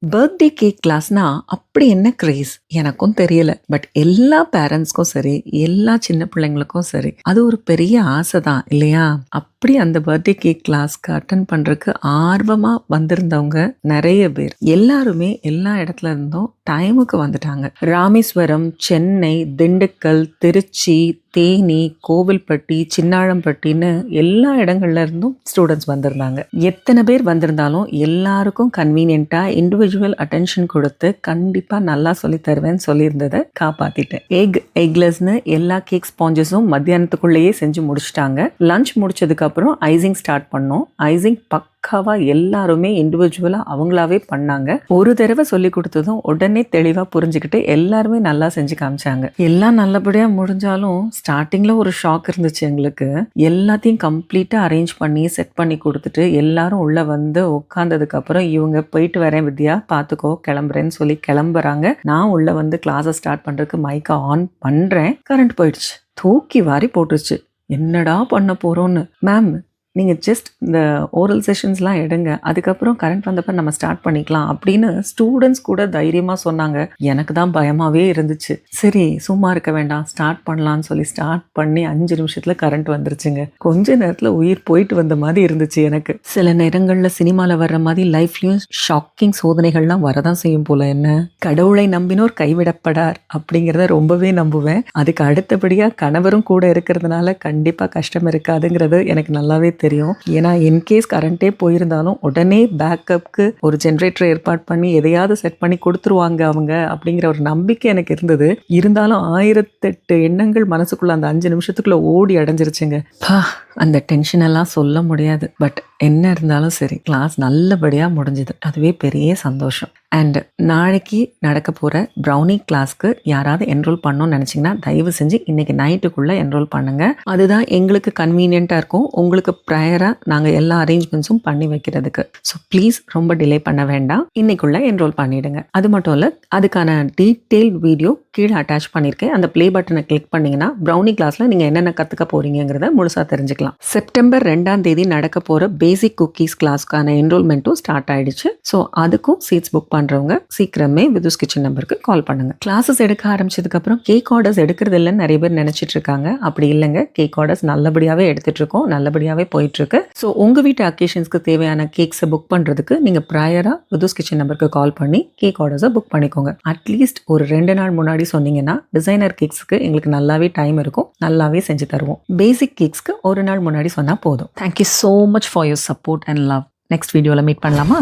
Birthday cake கிளாஸ்னா அப்படி என்ன grace எனக்கும் தெரியல. பட் எல்லா பேரண்ட்ஸ்க்கும் சரி, எல்லா சின்ன பிள்ளைங்களுக்கும் சரி, அது ஒரு பெரிய ஆசை தான் இல்லையா? அப்படி அந்த பர்த்டே கேக் கிளாஸ்க்கு அட்டன் பண்றதுக்கு ஆர்வமா வந்திருந்தவங்க நிறைய பேர். எல்லாருமே எல்லா இடத்துல இருந்தும் டைமுக்கு வந்துட்டாங்க. ராமேஸ்வரம், சென்னை, திண்டுக்கல், திருச்சி, தேனி, கோவில்பட்டி, சின்னாளம்பட்டின்னு எல்லா இடங்கள்ல இருந்தும் ஸ்டூடெண்ட்ஸ் வந்திருந்தாங்க. எத்தனை பேர் வந்திருந்தாலும் எல்லாருக்கும் கன்வீனியன்ட்டா இண்டிவிஜுவல் அட்டென்ஷன் கொடுத்து கண்டிப்பா நல்லா சொல்லி தருவேன்னு சொல்லியிருந்ததை காப்பாத்திட்டேன். எக்லெஸ்னு எல்லா கேக் ஸ்பாஞ்சஸும் மத்தியானத்துக்குள்ளேயே செஞ்சு முடிச்சிட்டாங்க. லஞ்ச் முடிச்சதுக்கு அப்புறம் ஐசிங் ஸ்டார்ட் பண்ணோம். ஐசிங் பக்காவா எல்லாருமே இண்டிவிஜுவலா அவங்களாவே பண்ணாங்க. ஒரு தடவை சொல்லி கொடுத்ததும் உடனே தெளிவா புரிஞ்சுக்கிட்டு எல்லாருமே நல்லா செஞ்சு காமிச்சாங்க. எல்லாம் நல்லபடியா முடிஞ்சாலும் ஸ்டார்டிங்ல ஒரு ஷாக் இருந்துச்சு எங்களுக்கு. எல்லாத்தையும் கம்ப்ளீட்டா அரேஞ்ச் பண்ணி செட் பண்ணி கொடுத்துட்டு எல்லாரும் உள்ள வந்து உட்கார்ந்ததுக்கு அப்புறம் இவங்க போயிட்டு வரேன் வித்யா பாத்துக்கோ கிளம்புறேன்னு சொல்லி கிளம்புறாங்க. நான் உள்ள வந்து கிளாஸை ஸ்டார்ட் பண்றதுக்கு மைக்கை ஆன் பண்றேன். கரண்ட் போயிடுச்சு. தூக்கி வாரி போட்டுருச்சு. என்னடா பண்ண போறோம்னு. மேம் நீங்கள் ஜஸ்ட் இந்த ஓரல் செஷன்ஸ்லாம் எடுங்க, அதுக்கப்புறம் கரண்ட் வந்தப்போ நம்ம ஸ்டார்ட் பண்ணிக்கலாம் அப்படின்னு ஸ்டூடெண்ட்ஸ் கூட தைரியமாக சொன்னாங்க. எனக்கு தான் பயமாகவே இருந்துச்சு. சரி சும்மா இருக்க வேண்டாம், ஸ்டார்ட் பண்ணலான்னு சொல்லி ஸ்டார்ட் பண்ணி 5 நிமிஷத்தில் கரண்ட் வந்துருச்சுங்க. கொஞ்ச நேரத்தில் உயிர் போயிட்டு வந்த மாதிரி இருந்துச்சு எனக்கு. சில நேரங்களில் சினிமாவில் வர்ற மாதிரி லைஃப்லையும் ஷாக்கிங் சோதனைகள்லாம் வரதான் செய்யும் போல. என்ன கடவுளை நம்பினோர் கைவிடப்படார் அப்படிங்கிறத ரொம்பவே நம்புவேன். அதுக்கு அடுத்தபடியாக கணவரும் கூட இருக்கிறதுனால கண்டிப்பாக கஷ்டம் இருக்காதுங்கிறது எனக்கு நல்லாவே தெரியும். ஏன்னா இன்கேஸ் கரண்டே போயிருந்தாலும் உடனே பேக்கப்க்கு ஒரு ஜென்ரேட்டர் ஏற்பாடு பண்ணி எதையாவது செட் பண்ணி கொடுத்துருவாங்க அவங்க அப்படிங்கிற ஒரு நம்பிக்கை எனக்கு இருந்தது. இருந்தாலும் 1008 எண்ணங்கள் மனசுக்குள்ள அந்த 5 நிமிஷத்துக்குள்ள ஓடி அடைஞ்சிருச்சுங்க. அந்த டென்ஷன் எல்லாம் சொல்ல முடியாது. பட் என்ன இருந்தாலும் சரி கிளாஸ் நல்லபடியாக முடிஞ்சுது. அதுவே பெரிய சந்தோஷம். அண்ட் நாளைக்கு நடக்க போகிற ப்ரௌனி கிளாஸ்க்கு யாராவது என்ரோல் பண்ணணும்னு நினச்சிங்கன்னா தயவு செஞ்சு இன்னைக்கு நைட்டுக்குள்ளே என்ரோல் பண்ணுங்க. அதுதான் எங்களுக்கு கன்வீனியண்ட்டாக இருக்கும். உங்களுக்கு ப்ரையராக நாங்கள் எல்லா அரேஞ்ச்மெண்ட்ஸும் பண்ணி வைக்கிறதுக்கு. ஸோ ப்ளீஸ் ரொம்ப டிலே பண்ண வேண்டாம், இன்னைக்குள்ளே என்ரோல் பண்ணிடுங்க. அது மட்டும் இல்லை, அதுக்கான டீட்டெயில் வீடியோ கீழே அட்டாச் பண்ணியிருக்கேன். அந்த ப்ளே பட்டனை கிளிக் பண்ணிங்கன்னா ப்ரௌனி கிளாஸில் நீங்கள் என்னென்ன கற்றுக்க போகிறீங்கிறத முழுசாக தெரிஞ்சுக்கலாம். செப்டம்பர் 2ஆம் தேதி நடக்க போகிற பேசிக் குக்கீஸ் கிளாஸ்க்கான என்ரோல்மெண்ட்டும் ஸ்டார்ட் ஆயிடுச்சு. ஸோ அதுக்கும் சீட்ஸ் புக் பண்ணுறவங்க சீக்கிரமே விதுஸ் கிச்சன் நம்பருக்கு கால் பண்ணுங்க. கிளாஸஸ் எடுக்க ஆரம்பிச்சதுக்கப்புறம் கேக் ஆர்டர்ஸ் எடுக்கிறது இல்லைன்னு நிறைய பேர் நினைச்சிட்டு இருக்காங்க. அப்படி இல்லைங்க, கேக் ஆர்டர்ஸ் நல்லபடியாகவே எடுத்துட்டு இருக்கோம், நல்லபடியாகவே போயிட்டு இருக்கு. ஸோ உங்கள் வீட்டு அக்கேஷன்ஸ்க்கு தேவையான கேக்ஸை புக் பண்ணுறதுக்கு நீங்கள் ப்ரையராக விதுஸ் கிச்சன் நம்பருக்கு கால் பண்ணி கேக் ஆர்டர்ஸை புக் பண்ணிக்கோங்க. அட்லீஸ்ட் ஒரு 2 நாள் முன்னாடி சொன்னீங்கன்னா டிசைனர் கேக்ஸ்க்கு எங்களுக்கு நல்லாவே டைம் இருக்கும், நல்லாவே செஞ்சு தருவோம். பேசிக் கேக்ஸ்க்கு ஒரு நாள் முன்னாடி சொன்னால் போதும். Thank you so much for your support and love. Next வீடியோவில் மீட் பண்ணலாமா?